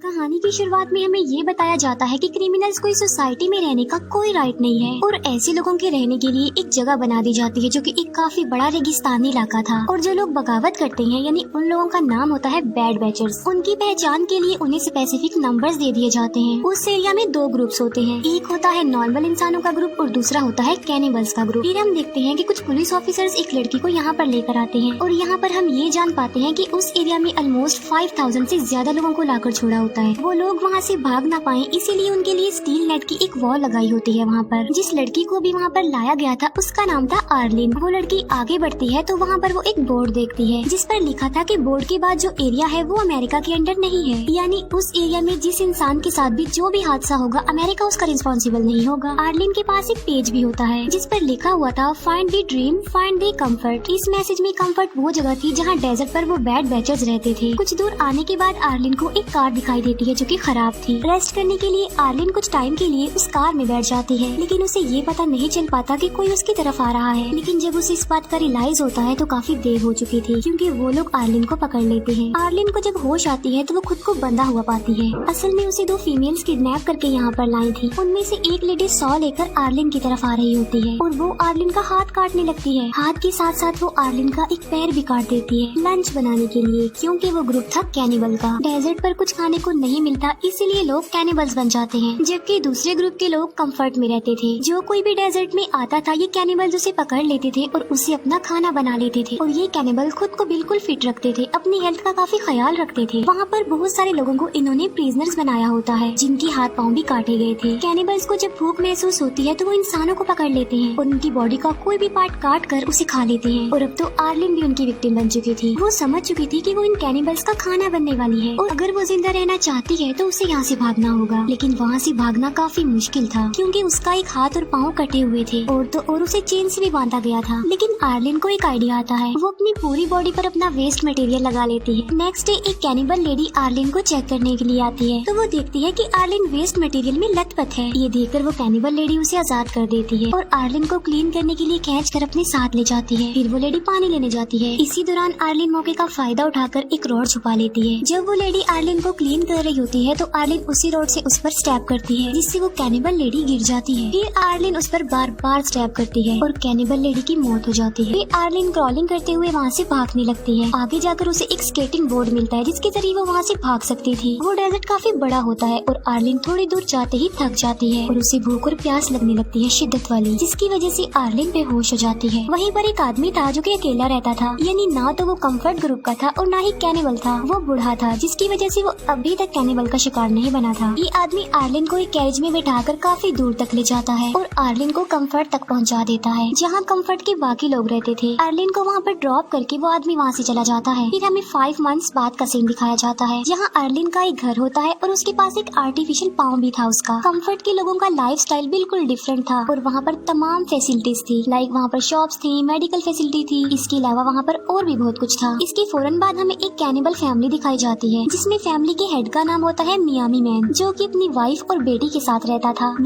कहानी की शुरुआत में हमें ये बताया जाता है कि क्रिमिनल्स को इस सोसाइटी में रहने का कोई राइट नहीं है और ऐसे लोगों के रहने के लिए एक जगह बना दी जाती है जो कि एक काफी बड़ा रेगिस्तानी इलाका था। और जो लोग बगावत करते हैं यानी उन लोगों का नाम होता है बैड बैचर्स। उनकी पहचान के लिए उन्हें स्पेसिफिक नंबर्स दे दिए जाते हैं। उस एरिया में दो ग्रुप्स होते हैं, एक होता है नॉर्मल इंसानों का ग्रुप और दूसरा होता है कैनिबल्स का ग्रुप। फिर हम देखते हैं कि कुछ पुलिस ऑफिसर्स एक लड़की को यहाँ पर लेकर आते हैं और यहाँ पर हम ये जान पाते हैं कि उस एरिया में ऑलमोस्ट 5000 से ज्यादा लोगों को लाकर छोड़ा होता है। वो लोग वहाँ से भाग ना पाए इसीलिए उनके लिए स्टील नेट की एक वॉल लगाई होती है। वहाँ पर जिस लड़की को भी वहाँ पर लाया गया था उसका नाम था आर्लिन। वो लड़की आगे बढ़ती है तो वहाँ पर वो एक बोर्ड देखती है जिस पर लिखा था कि बोर्ड के बाद जो एरिया है वो अमेरिका के अंडर नहीं है, यानी उस एरिया में जिस इंसान के साथ भी जो भी हादसा होगा अमेरिका उसका रिस्पॉन्सिबल नहीं होगा। आर्लिन के पास एक पेज भी होता है जिस पर लिखा हुआ था find the dream find the comfort. इस मैसेज में कंफर्ट वो जगह थी जहाँ डेजर्ट पर वो बैड बैचर्स रहते थे। कुछ दूर आने के बाद आर्लिन को एक कार दिखाई देती है जो कि खराब थी। रेस्ट करने के लिए आर्लिन कुछ टाइम के लिए उस कार में बैठ जाती है, लेकिन उसे ये पता नहीं चल पाता कि कोई उसकी तरफ आ रहा है। लेकिन जब उसे इस बात का रियलाइज होता है तो काफी देर हो चुकी थी क्योंकि वो लोग आर्लिन को पकड़ लेते हैं। आर्लिन को जब होश आती है तो वो खुद को बंधा हुआ पाती है। असल में उसे दो फीमेल्स किडनैप करके यहाँ पर लाई थी। उनमें से एक लेडी सॉ लेकर आर्लिन की तरफ आ रही होती है और वो आर्लिन का हाथ काटने लगती है। हाथ के साथ साथ वो आर्लिन का एक पैर भी काट देती है लंच बनाने के लिए, क्योंकि वो ग्रुप था कैनिबल का। डेजर्ट पर कुछ खाने को नहीं मिलता इसीलिए लोग कैनिबल्स बन जाते हैं, जबकि दूसरे ग्रुप के लोग कंफर्ट में रहते थे। जो कोई भी डेजर्ट में आता था ये कैनिबल्स उसे पकड़ लेते थे और उसे अपना खाना बना लेते थे। और ये कैनिबल खुद को बिल्कुल फिट रखते थे, अपनी हेल्थ का काफी ख्याल रखते थे। वहाँ पर बहुत सारे लोगों को इन्होंने प्रिजनर्स बनाया होता है जिनके हाथ पाँव भी काटे गए थे। कैनिबल्स को जब भूख महसूस होती है तो वो इंसानों को पकड़ लेते हैं और उनकी बॉडी का कोई भी पार्ट काट कर उसे खा लेते हैं। और अब तो आर्लिन भी उनकी विक्टिम बन चुकी थी। वो समझ चुकी थी कि वो इन कैनिबल्स का खाना बनने वाली है और अगर वो जिंदा रहना चाहती है तो उसे यहाँ से भागना होगा। लेकिन वहाँ से भागना काफी मुश्किल था क्योंकि उसका एक हाथ और पाँव कटे हुए थे और उसे चेन से भी बांधा गया था। लेकिन आर्लिन को एक आइडिया आता है, वो अपनी पूरी बॉडी पर अपना वेस्ट मटेरियल लगा लेती है। नेक्स्ट डे एक कैनिबल लेडी आर्लिन को चेक करने के लिए आती है तो वो देखती है कि आर्लिन वेस्ट मटेरियल में लथपथ है। ये देखकर वो कैनिबल लेडी उसे आजाद कर देती है और आर्लिन को क्लीन करने के लिए खींच कर अपने साथ ले जाती है। फिर वो लेडी पानी लेने जाती है। इसी दौरान आर्लिन मौके का फायदा उठाकर एक रॉड छुपा लेती है। जब वो लेडी आर्लिन को क्लीन कर रही होती है तो आर्लिन उसी रॉड से उस पर स्टैब करती है जिससे वो कैनिबल लेडी गिर जाती है। फिर आर्लिन उस पर बार बार स्टैब करती है और कैनिबल लेडी की मौत हो जाती है। फिर आर्लिन क्रॉलिंग करते हुए वहाँ से भागने लगती है। आगे जाकर उसे एक स्केटिंग बोर्ड मिलता है जिसके जरिए वो वहाँ से भाग सकती थी। वो डेजर्ट काफी बड़ा होता है और आर्लिन थोड़ी दूर जाते ही थक जाती है और उसे भूख और प्यास लगने लगती है शिद्दत वाली, जिसकी वजह से आर्लिन बेहोश हो जाती है। वहीं पर एक आदमी था जो कि अकेला रहता था, यानी ना तो वो कंफर्ट ग्रुप का था और ना ही कैनिबल था। वो बूढ़ा था जिसकी वजह से वो अभी तक कैनिबल का शिकार नहीं बना था। ये आदमी आर्लिन को एक कैरेज में बैठाकर काफी दूर तक ले जाता है और आर्लिन को कंफर्ट तक पहुंचा देता है जहां कंफर्ट के बाकी लोग रहते थे। आर्लिन को वहां पर ड्रॉप करके वो आदमी वहां से चला जाता है। फिर हमें 5 मंथ्स बाद का सीन दिखाया जाता है जहां आर्लिन का एक घर होता है और उसके पास एक आर्टिफिशियल पाँव भी था उसका। कंफर्ट के लोगों का लाइफस्टाइल बिल्कुल डिफरेंट था और वहाँ पर तमाम फैसिलिटीज थी, लाइक वहाँ पर शॉप्स थी, मेडिकल फैसिलिटी थी। इसके अलावा वहाँ पर और भी बहुत कुछ था। इसके फौरन बाद हमें एक कैनिबल फैमिली दिखाई जाती है जिसमें फैमिली के हेड का नाम होता है मियामी मैन, जो कि अपनी वाइफ और बेटी के साथ रहता था।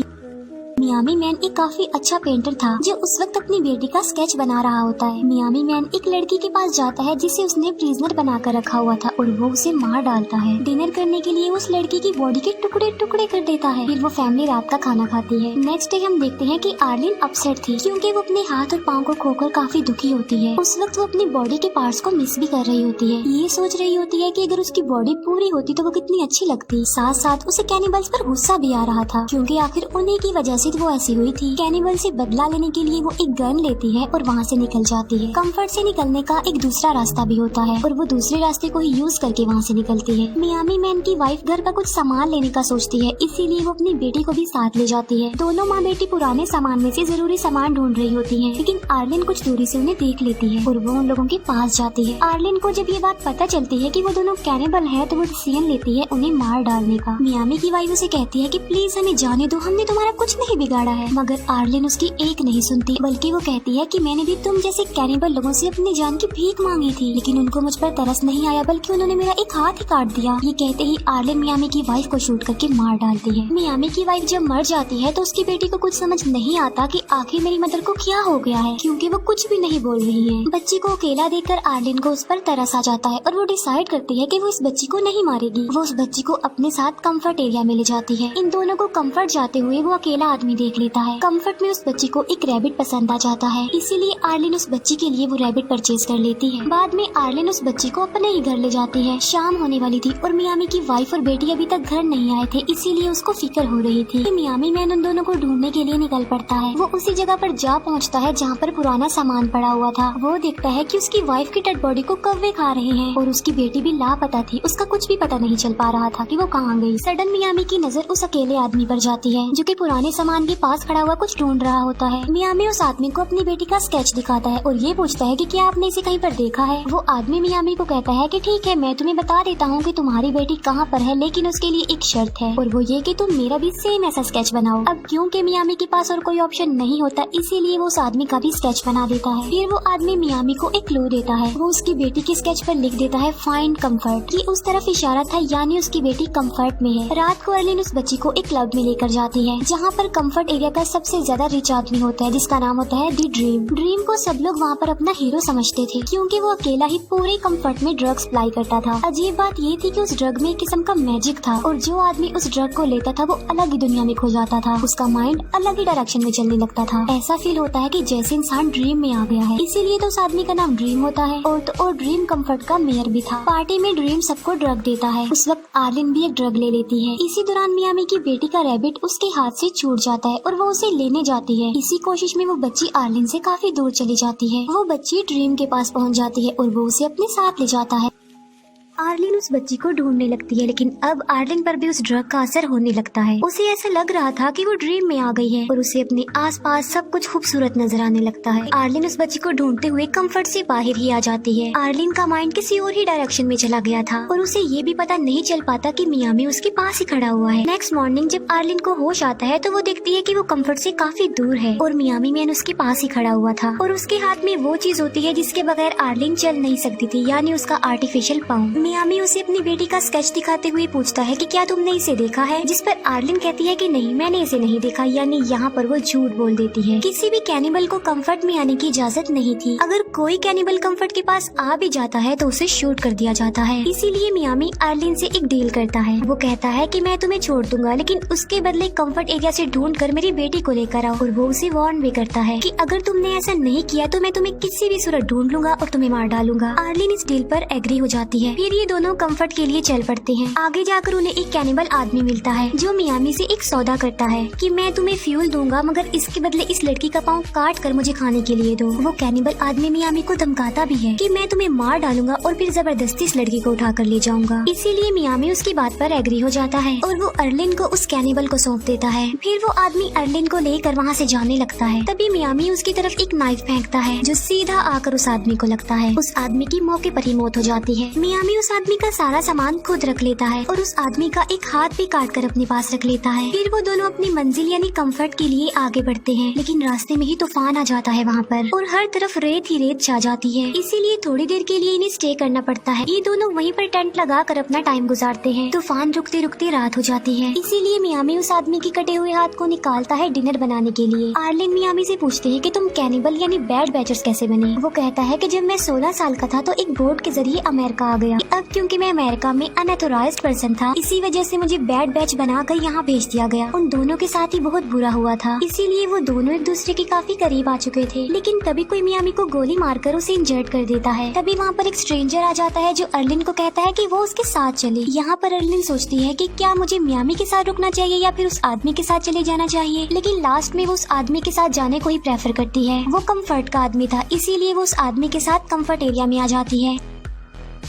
मियामी मैन एक काफी अच्छा पेंटर था जो उस वक्त अपनी बेटी का स्केच बना रहा होता है। मियामी मैन एक लड़की के पास जाता है जिसे उसने प्रिजनर बनाकर रखा हुआ था और वो उसे मार डालता है। डिनर करने के लिए उस लड़की की बॉडी के टुकड़े टुकड़े कर देता है। फिर वो फैमिली रात का खाना खाती है। नेक्स्ट डे हम देखते हैं कि आर्लिन अपसेट थी क्योंकि वो अपने हाथ और पाँव को खोकर काफी दुखी होती है। उस वक्त वो अपनी बॉडी के पार्ट्स को मिस भी कर रही होती है। ये सोच रही होती है कि अगर उसकी बॉडी पूरी होती तो वो कितनी अच्छी लगती। साथ साथ उसे कैनिबल्स पर गुस्सा भी आ रहा था क्योंकि आखिर उन्हीं की वजह से वो ऐसी हुई थी। कैनिबल से बदला लेने के लिए वो एक गन लेती है और वहाँ से निकल जाती है। कंफर्ट से निकलने का एक दूसरा रास्ता भी होता है और वो दूसरे रास्ते को ही यूज करके वहाँ से निकलती है। मियामी मैन की वाइफ घर का कुछ सामान लेने का सोचती है, इसीलिए वो अपनी बेटी को भी साथ ले जाती है। दोनों माँ बेटी पुराने सामान में से जरूरी सामान ढूंढ रही होती है, लेकिन आर्लिन कुछ दूरी से उन्हें देख लेती है और वो उन लोगों के पास जाती है। आर्लिन को जब ये बात पता चलती है कि वो दोनों कैनिबल है तो वो डिसीजन लेती है उन्हें मार डालने का। मियामी की वाइफ उसे कहती है कि प्लीज हमें जाने दो, हमने तुम्हारा कुछ नहीं बिगाड़ा है, मगर आर्लिन उसकी एक नहीं सुनती, बल्कि वो कहती है कि मैंने भी तुम जैसे कैनिबल लोगों से अपनी जान की भीख मांगी थी, लेकिन उनको मुझ पर तरस नहीं आया, बल्कि उन्होंने मेरा एक हाथ ही काट दिया। ये कहते ही आर्लिन मियामी की वाइफ को शूट करके मार डालती है। मियामी की वाइफ जब मर जाती है तो उसकी बेटी को कुछ समझ नहीं आता कि आखिर मेरी मदर को क्या हो गया है, क्योंकि वो कुछ भी नहीं बोल रही है। बच्ची को अकेला देखकर आर्लिन को उस पर तरस आ जाता है और वो डिसाइड करती है कि वो इस बच्ची को नहीं मारेगी। वो उस बच्ची को अपने साथ कंफर्ट एरिया में ले जाती है। इन दोनों को कंफर्ट जाते हुए वो अकेला आदमी देख लेता है। कंफर्ट में उस बच्ची को एक रैबिट पसंद आ जाता है, इसीलिए आर्लिन उस बच्ची के लिए वो रैबिट परचेज कर लेती है। बाद में आर्लिन उस बच्ची को अपने ही घर ले जाती है। शाम होने वाली थी और मियामी की वाइफ और बेटी अभी तक घर नहीं आए थे, इसीलिए उसको फिक्र हो रही थी। मियामी मैन उन दोनों को ढूंढने के लिए निकल पड़ता है। वो उसी जगह पर जा पहुंचता है जहाँ पर पुराना सामान पड़ा हुआ था। वो देखता है कि उसकी वाइफ की डेड बॉडी को कौवे खा रहे हैं और उसकी बेटी भी लापता थी। उसका कुछ भी पता नहीं चल पा रहा था कि वो कहाँ गई। सडन मियामी की नजर उस अकेले आदमी पर जाती है जो कि पुराने सामान के पास खड़ा हुआ कुछ ढूंढ रहा होता है। मियामी उस आदमी को अपनी बेटी का स्केच दिखाता है और ये पूछता है कि क्या आपने इसे कहीं पर देखा है। वो आदमी मियामी को कहता है कि ठीक है, मैं तुम्हें बता देता हूँ कि तुम्हारी बेटी कहाँ पर है, लेकिन उसके लिए एक शर्त है और वो ये कि तुम मेरा भी सेम ऐसा स्केच बनाओ। अब क्योंकि मियामी के पास और कोई ऑप्शन नहीं होता, इसीलिए वो उस आदमी का भी स्केच बना देता है। फिर वो आदमी मियामी को एक क्लू देता है। वो उसकी बेटी के स्केच पर लिख देता है फाइंड कंफर्ट, कि उस तरफ इशारा था, यानी उसकी बेटी कंफर्ट में है। रात को अर्लिन उस बच्ची को एक क्लब में लेकर जाती है जहाँ पर कंफर्ट एरिया का सबसे ज्यादा रिच आदमी होता है, जिसका नाम होता है दी ड्रीम। ड्रीम को सब लोग वहाँ पर अपना हीरो समझते थे, क्योंकि वो अकेला ही पूरे कंफर्ट में ड्रग्स सप्लाई करता था। अजीब बात ये थी कि उस ड्रग में एक किस्म का मैजिक था और जो आदमी उस ड्रग को लेता था वो अलग ही दुनिया में खो जाता था। उसका माइंड अलग ही डायरेक्शन में चलने लगता था। ऐसा फील होता है कि जैसे इंसान ड्रीम में आ गया है, इसीलिए तो उस आदमी का नाम ड्रीम होता है। और ड्रीम कंफर्ट का मेयर भी था। पार्टी में ड्रीम सबको ड्रग देता है। उस वक्त आर्लिन भी एक ड्रग ले लेती है। इसी दौरान मियामी की बेटी का रैबिट उसके हाथ से छूट जाता है और वो उसे लेने जाती है। इसी कोशिश में वो बच्ची आर्लिन से काफी दूर चली जाती है। वो बच्ची ड्रीम के पास पहुंच जाती है और वो उसे अपने साथ ले जाता है। आर्लिन उस बच्ची को ढूंढने लगती है, लेकिन अब आर्लिन पर भी उस ड्रग का असर होने लगता है। उसे ऐसा लग रहा था कि वो ड्रीम में आ गई है और उसे अपने आसपास सब कुछ खूबसूरत नजर आने लगता है। आर्लिन उस बच्ची को ढूंढते हुए कंफर्ट से बाहर ही आ जाती है। आर्लिन का माइंड किसी और ही डायरेक्शन में चला गया था और उसे ये भी पता नहीं चल पाता कि मियामी उसके पास ही खड़ा हुआ है। नेक्स्ट मॉर्निंग जब आर्लिन को होश आता है तो वो देखती है कि वो कंफर्ट से काफी दूर है और मियामी मैन उसके पास ही खड़ा हुआ था और उसके हाथ में वो चीज होती है जिसके बगैर आर्लिन चल नहीं सकती थी, यानी उसका आर्टिफिशियल पाँव। मियामी उसे अपनी बेटी का स्केच दिखाते हुए पूछता है कि क्या तुमने इसे देखा है, जिस पर आर्लिन कहती है कि नहीं, मैंने इसे नहीं देखा, यानी यहाँ पर वो झूठ बोल देती है। किसी भी कैनिबल को कंफर्ट में आने की इजाजत नहीं थी। अगर कोई कैनिबल कंफर्ट के पास आ भी जाता है तो उसे शूट कर दिया जाता है। इसीलिए मियामी आर्लिन से एक डील करता है। वो कहता है कि मैं तुम्हें छोड़ दूंगा, लेकिन उसके बदले कंफर्ट एरिया से ढूंढ कर मेरी बेटी को लेकर आओ। और वो उसे वार्न भी करता है कि अगर तुमने ऐसा नहीं किया तो मैं तुम्हें किसी भी सूरत ढूंढ लूंगा और तुम्हें मार डालूंगा। आर्लिन इस डील पर एग्री हो जाती है। फिर ये दोनों कंफर्ट के लिए चल पड़ते हैं। आगे जाकर उन्हें एक कैनिबल आदमी मिलता है जो मियामी से एक सौदा करता है कि मैं तुम्हें फ्यूल दूंगा, मगर इसके बदले इस लड़की का पाँव काट कर मुझे खाने के लिए दो। वो कैनिबल आदमी मियामी को धमकाता भी है कि मैं तुम्हें मार डालूंगा और फिर जबरदस्ती इस लड़की को उठा कर ले जाऊंगा। इसीलिए मियामी उसकी बात पर एग्री हो जाता है और वो अर्लिन को उस कैनिबल को सौंप देता है। फिर वो आदमी अर्लिन को लेकर वहाँ से जाने लगता है। तभी मियामी उसकी तरफ एक नाइफ फेंकता है जो सीधा आकर उस आदमी को लगता है। उस आदमी की मौके पर ही मौत हो जाती है। मियामी उस आदमी का सारा सामान खुद रख लेता है और उस आदमी का एक हाथ भी काट कर अपने पास रख लेता है। फिर वो दोनों अपनी मंजिल यानी कंफर्ट के लिए आगे बढ़ते हैं, लेकिन रास्ते में ही तूफान आ जाता है वहाँ पर और हर तरफ रेत ही रेत छा जाती है। इसीलिए थोड़ी देर के लिए इन्हें स्टे करना पड़ता है। ये दोनों वहीं पर टेंट लगा कर अपना टाइम गुजारते हैं। तूफान रुकते रुकते रात हो जाती है। इसीलिए मियामी उस आदमी के कटे हुए हाथ को निकालता है डिनर बनाने के लिए। आर्लिन मियामी से पूछते है कि तुम कैनिबल यानी बैड बैचर्स कैसे बने। वो कहता है कि जब मैं 16 साल का था तो एक बोट के जरिए अमेरिका आ गया। अब क्योंकि मैं अमेरिका में अनऑथोराइज्ड पर्सन था, इसी वजह से मुझे बैड बैच बनाकर यहाँ भेज दिया गया। उन दोनों के साथ ही बहुत बुरा हुआ था, इसीलिए वो दोनों एक दूसरे के काफी करीब आ चुके थे। लेकिन तभी कोई मियामी को गोली मारकर उसे इंजर्ड कर देता है। तभी वहाँ पर एक स्ट्रेंजर आ जाता है जो अर्लिन को कहता है कि वो उसके साथ चले। यहाँ पर अर्लिन सोचती है कि क्या मुझे मियामी के साथ रुकना चाहिए या फिर उस आदमी के साथ चले जाना चाहिए, लेकिन लास्ट में वो उस आदमी के साथ जाने को ही प्रेफर करती है। वो कंफर्ट का आदमी था, इसीलिए वो उस आदमी के साथ कंफर्ट एरिया में आ जाती है।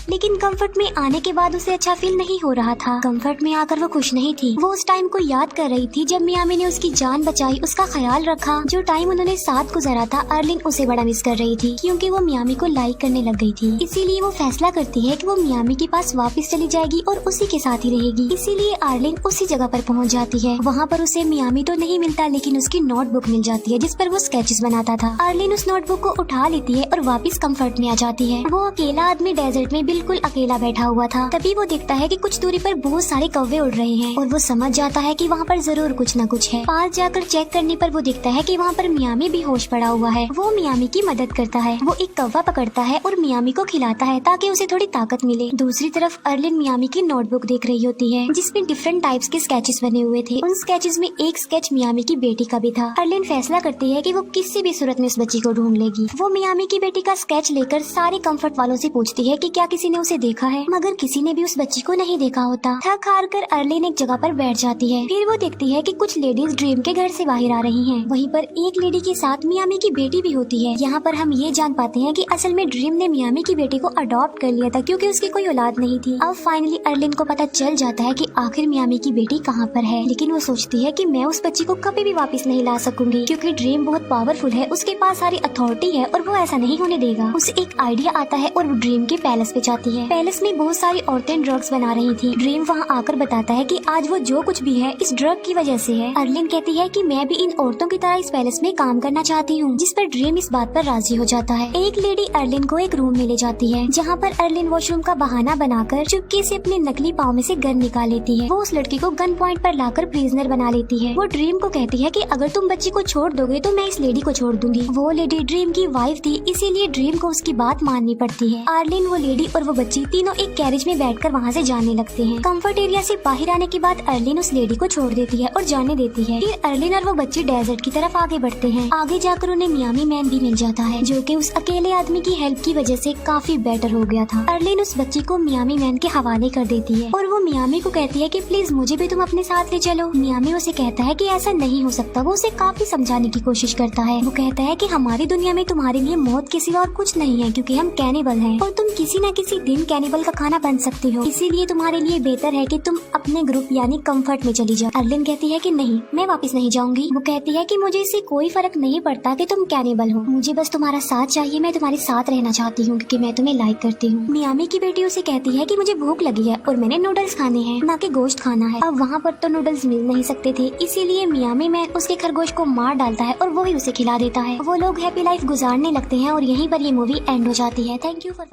लेकिन कंफर्ट में आने के बाद उसे अच्छा फील नहीं हो रहा था। कंफर्ट में आकर वो खुश नहीं थी। वो उस टाइम को याद कर रही थी जब मियामी ने उसकी जान बचाई, उसका ख्याल रखा। जो टाइम उन्होंने साथ गुजारा था, अर्लिन उसे बड़ा मिस कर रही थी क्योंकि वो मियामी को लाइक करने लग गई थी। इसीलिए वो फैसला करती है कि वो मियामी के पास वापस चली जाएगी और उसी के साथ ही रहेगी। इसीलिए अर्लिन उसी जगह पर पहुंच जाती है। वहाँ पर उसे मियामी तो नहीं मिलता, लेकिन उसकी नोटबुक मिल जाती है जिस पर वो स्केचेस बनाता था। अर्लिन उस नोटबुक को उठा लेती है और वापस कंफर्ट में आ जाती है। वो अकेला आदमी डेजर्ट में बिल्कुल अकेला बैठा हुआ था। तभी वो देखता है कि कुछ दूरी पर बहुत सारे कौवे उड़ रहे हैं और वो समझ जाता है कि वहाँ पर जरूर कुछ न कुछ है। पास जाकर चेक करने पर वो देखता है कि वहाँ पर मियामी बेहोश पड़ा हुआ है। वो मियामी की मदद करता है। वो एक कौवा पकड़ता है और मियामी को खिलाता है ताकि उसे थोड़ी ताकत मिले। दूसरी तरफ अर्लिन मियामी की नोटबुक देख रही होती है जिसमें डिफरेंट टाइप्स के स्केचेस बने हुए थे। उन स्केचेस में एक स्केच मियामी की बेटी का भी था। अर्लिन फैसला करती है कि वो किसी भी सूरत में उस बच्ची को ढूंढ लेगी। वो मियामी की बेटी का स्केच लेकर सारे कंफर्ट वालों से पूछती है कि क्या किसी ने उसे देखा है, मगर किसी ने भी उस बच्ची को नहीं देखा होता। थक हार कर अर्लिन एक जगह पर बैठ जाती है। फिर वो देखती है कि कुछ लेडीज ड्रीम के घर से बाहर आ रही हैं। वहीं पर एक लेडी के साथ मियामी की बेटी भी होती है। यहाँ पर हम ये जान पाते हैं कि असल में ड्रीम ने मियामी की बेटी को अडॉप्ट कर लिया था क्योंकि उसकी कोई औलाद नहीं थी। अब फाइनली अर्लिन को पता चल जाता है कि आखिर मियामी की बेटी कहाँ पर है, लेकिन वो सोचती है कि मैं उस बच्ची को कभी भी वापस नहीं ला सकूंगी क्योंकि ड्रीम बहुत पावरफुल है, उसके पास सारी अथॉरिटी है और वो ऐसा नहीं होने देगा। उसे एक आइडिया आता है और वो ड्रीम के पैलेस पे जाती है। पैलेस में बहुत सारी औरतें ड्रग्स बना रही थी। ड्रीम वहाँ आकर बताता है कि आज वो जो कुछ भी है इस ड्रग की वजह से है। अर्लिन कहती है कि मैं भी इन औरतों की तरह इस पैलेस में काम करना चाहती हूँ, जिस पर ड्रीम इस बात पर राजी हो जाता है। एक लेडी अर्लिन को एक रूम में ले जाती है जहाँ पर अर्लिन वॉशरूम का बहाना बनाकर चुपके से अपने नकली पाँव में से गन निकाल लेती है। वो उस लड़की को गन पॉइंट पर लाकर प्रिजनर बना लेती है। वो ड्रीम को कहती है कि अगर तुम बच्ची को छोड़ दोगे तो मैं इस लेडी को छोड़ दूंगी। वो लेडी ड्रीम की वाइफ थी, इसीलिए ड्रीम को उसकी बात माननी पड़ती है। अर्लिन, वो लेडी और वो बच्ची तीनों एक कैरेज में बैठकर वहाँ से जाने लगते हैं। कंफर्ट एरिया से बाहर आने के बाद अर्लिन उस लेडी को छोड़ देती है और जाने देती है। फिर अर्लिन और वो बच्ची डेजर्ट की तरफ आगे बढ़ते हैं। आगे जाकर उन्हें मियामी मैन भी मिल जाता है जो कि उस अकेले आदमी की हेल्प की वजह से काफी बेटर हो गया था। अर्लिन उस बच्ची को मियामी मैन के हवाले कर देती है और वो मियामी को कहती है कि प्लीज मुझे भी तुम अपने साथ ले चलो। मियामी उसे कहता है कि ऐसा नहीं हो सकता। वो उसे काफी समझाने की कोशिश करता है। वो कहता है कि हमारी दुनिया में तुम्हारे लिए मौत के सिवा और कुछ नहीं है क्योंकि हम कैनिबल हैं और तुम किसी न किसी दिन कैनिबल का खाना बन सकती हो, इसीलिए तुम्हारे लिए बेहतर है कि तुम अपने ग्रुप यानी कंफर्ट में चली जाओ। अर्लिन कहती है कि नहीं, मैं वापस नहीं जाऊंगी। वो कहती है कि मुझे इससे कोई फर्क नहीं पड़ता कि तुम कैनिबल हो, मुझे बस तुम्हारा साथ चाहिए। मैं तुम्हारे साथ रहना चाहती हूँ क्योंकि मैं तुम्हें लाइक करती हूँ। मियामी की बेटी उसे कहती है कि मुझे भूख लगी है और मैंने नूडल्स खाने हैं, ना कि गोश्त खाना है। अब वहाँ पर तो नूडल्स मिल नहीं सकते थे, इसीलिए मियामी मैन उसके खरगोश को मार डालता है और वो ही उसे खिला देता है। वो लोग हैप्पी लाइफ गुजारने लगते हैं और यहीं पर ये मूवी एंड हो जाती है। Thank you for